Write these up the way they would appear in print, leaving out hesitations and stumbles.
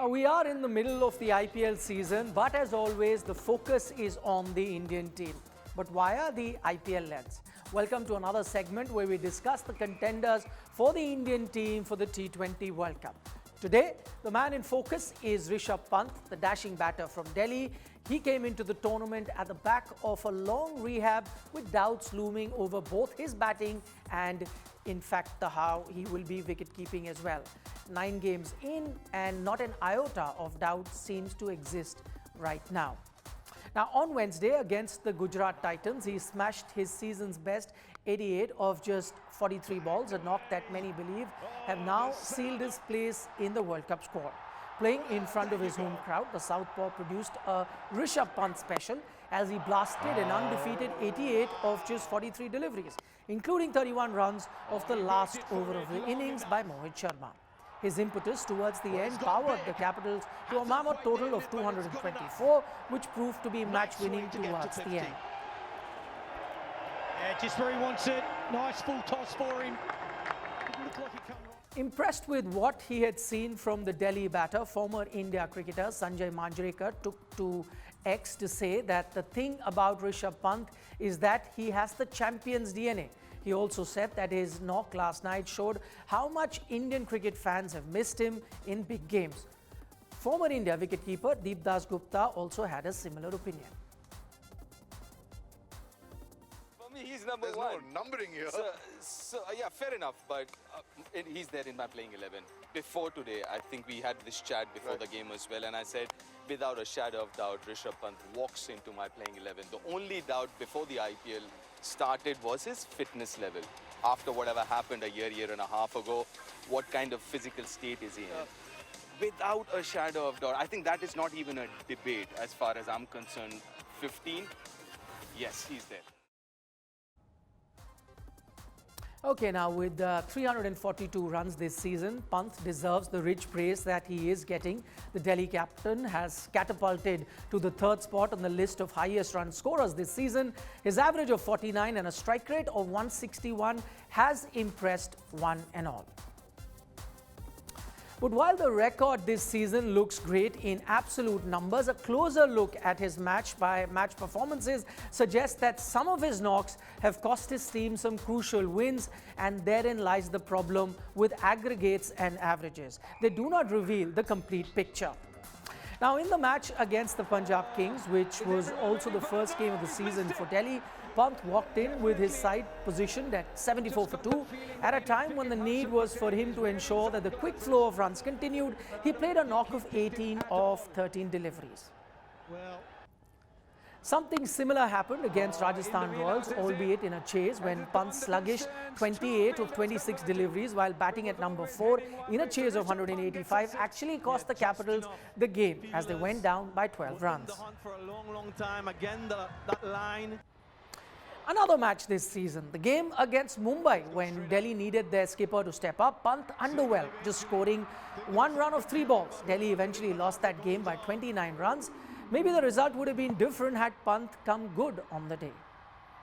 We are in the middle of the IPL season, but as always, the focus is on the Indian team. But via the IPL lens. Welcome to another segment where we discuss the contenders for the Indian team for the T20 World Cup. Today, the man in focus is Rishabh Pant, the dashing batter from Delhi. He came into the tournament at the back of a long rehab with doubts looming over both his batting and, in fact, how he will be wicket-keeping as well. 9 games in and not an iota of doubt seems to exist right now. Now, on Wednesday against the Gujarat Titans, he smashed his season's best 88 of just 43 balls, a knock that many believe have now sealed his place in the World Cup squad. Playing in front of his home crowd, the Southpaw produced a Rishabh Pant special as he blasted an undefeated 88 of just 43 deliveries, including 31 runs of the last over of the innings by Mohit Sharma. His impetus towards the end powered the Capitals to a mammoth total of 224, which proved to be match-winning towards the end. Yeah, just where he wants it. Nice full toss for him. Didn't look like he come wrong. Impressed with what he had seen from the Delhi batter, former India cricketer Sanjay Manjrekar took to X to say that the thing about Rishabh Pant is that he has the champion's DNA. He also said that his knock last night showed how much Indian cricket fans have missed him in big games. Former India wicketkeeper Deep Das Gupta also had a similar opinion. For me, he's number There's one. no numbering here. Yeah, fair enough, but he's there in my playing 11. Before today, I think we had this chat before the game as well, and I said, without a shadow of doubt, Rishabh Pant walks into my playing 11. The only doubt before the IPL started was his fitness level. After whatever happened a year and a half ago, what kind of physical state is he in? Without a shadow of doubt, I think that is not even a debate as far as I'm concerned. 15, yes, he's there. Okay, now with 342 runs this season, Pant deserves the rich praise that he is getting. The Delhi captain has catapulted to the 3rd spot on the list of highest run scorers this season. His average of 49 and a strike rate of 161 has impressed one and all. But while the record this season looks great in absolute numbers, a closer look at his match-by-match performances suggests that some of his knocks have cost his team some crucial wins, and therein lies the problem with aggregates and averages. They do not reveal the complete picture. Now, in the match against the Punjab Kings, which was also the first game of the season for Delhi, Pant walked in with his side positioned at 74 for 2. At a time when the need was for him to ensure that the quick flow of runs continued, he played a knock of 18 of 13 deliveries. Something similar happened against Rajasthan Royals, albeit in a chase, when Pant's sluggish 28 of 26 deliveries while batting at number 4 in a chase of 185 actually cost the Capitals the game as they went down by 12 runs. For a long time. Again, that line. Another match this season, the game against Mumbai, when Delhi needed their skipper to step up. Pant underwhelmed, just scoring 1 run of 3 balls. Delhi eventually lost that game by 29 runs. Maybe the result would have been different had Pant come good on the day.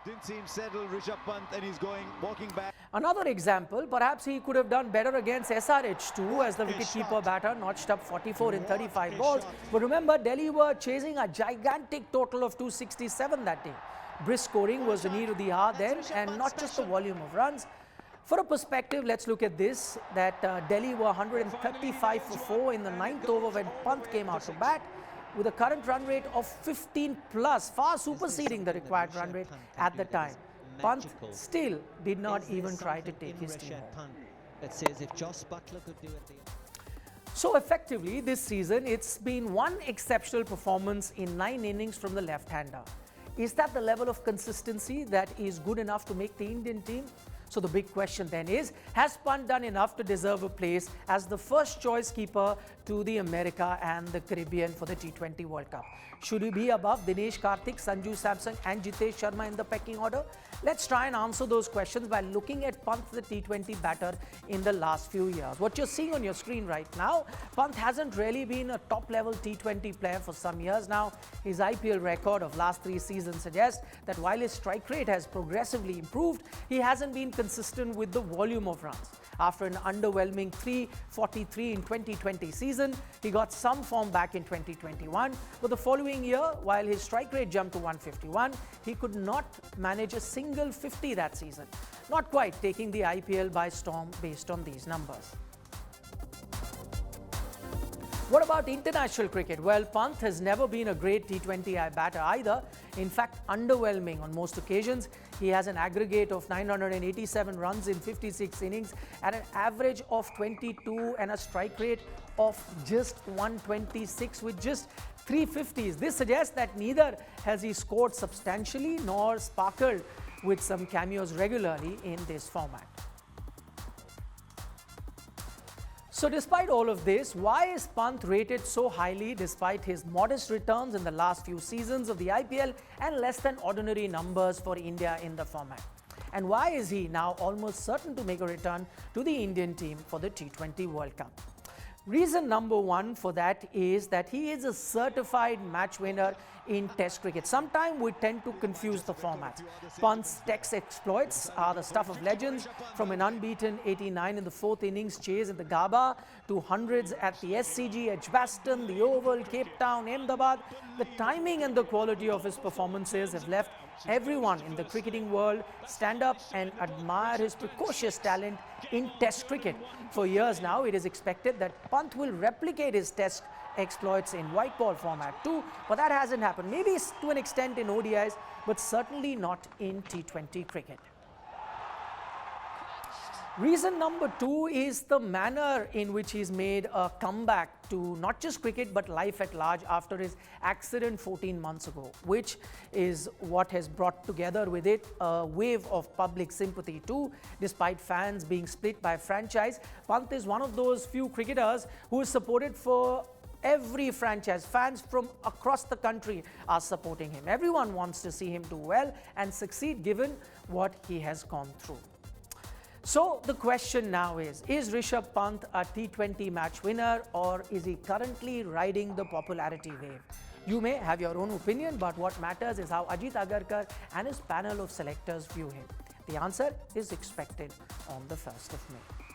Didn't seem settled, Rishabh Pant, and he's walking back. Another example, perhaps he could have done better against SRH too, as the wicketkeeper batter notched up 44 in 35 balls. But remember, Delhi were chasing a gigantic total of 267 that day. Brisk scoring was the need of the hour then, and not just the volume of runs. For a perspective, let's look at this, that Delhi were 135 for 4 in the 9th over when Pant came out to bat, with a current run rate of 15 plus, far superseding the required run rate at the time. Pant still did not even try to take his team home. Let's say as if Joss Butler could do it. So effectively, this season, it's been one exceptional performance in 9 innings from the left-hander. Is that the level of consistency that is good enough to make the Indian team? So the big question then is, has Pant done enough to deserve a place as the first choice keeper to the America and the Caribbean for the T20 World Cup? Should he be above Dinesh Karthik, Sanju Samson and Jitesh Sharma in the pecking order? Let's try and answer those questions by looking at Pant, the T20 batter in the last few years. What you're seeing on your screen right now, Pant hasn't really been a top-level T20 player for some years now. His IPL record of last 3 seasons suggests that while his strike rate has progressively improved, he hasn't been consistent with the volume of runs. After an underwhelming 343 in 2020 season, he got some form back in 2021. But the following year, while his strike rate jumped to 151, he could not manage a single 50 that season. Not quite taking the IPL by storm based on these numbers. What about international cricket? Well, Pant has never been a great T20 batter either. In fact, underwhelming on most occasions. He has an aggregate of 987 runs in 56 innings at an average of 22 and a strike rate of just 126 with just 350s. This suggests that neither has he scored substantially nor sparkled with some cameos regularly in this format. So despite all of this, why is Pant rated so highly despite his modest returns in the last few seasons of the IPL and less than ordinary numbers for India in the format? And why is he now almost certain to make a return to the Indian team for the T20 World Cup? Reason number one for that is that he is a certified match winner in Test cricket. Sometimes we tend to confuse the formats. Pant's Test exploits are the stuff of legends, from an unbeaten 89 in the fourth innings chase in the Gabba to hundreds at the SCG, Edgbaston, the Oval, Cape Town, Ahmedabad. The timing and the quality of his performances have left everyone in the cricketing world stand up and admire his precocious talent in Test cricket. For years now, it is expected that Pant will replicate his Test exploits in white ball format too, but that hasn't happened. Maybe to an extent in ODIs, but certainly not in T20 cricket. Reason number two is the manner in which he's made a comeback to not just cricket but life at large after his accident 14 months ago, which is what has brought together with it a wave of public sympathy too. Despite fans being split by franchise, Pant is one of those few cricketers who is supported for every franchise. Fans from across the country are supporting him. Everyone wants to see him do well and succeed given what he has gone through. So the question now is Rishabh Pant a T20 match winner, or is he currently riding the popularity wave? You may have your own opinion, but what matters is how Ajit Agarkar and his panel of selectors view him. The answer is expected on the 1st of May.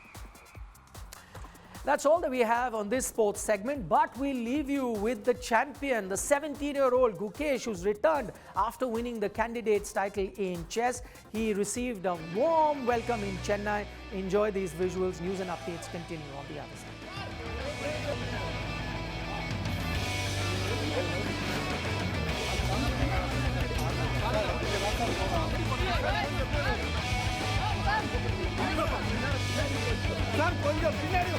That's all that we have on this sports segment, but we'll leave you with the champion, the 17-year-old Gukesh, who's returned after winning the candidates title in chess. He received a warm welcome in Chennai. Enjoy these visuals. News and updates continue on the other side. Sam, கொஞ்சம் பின்னாடி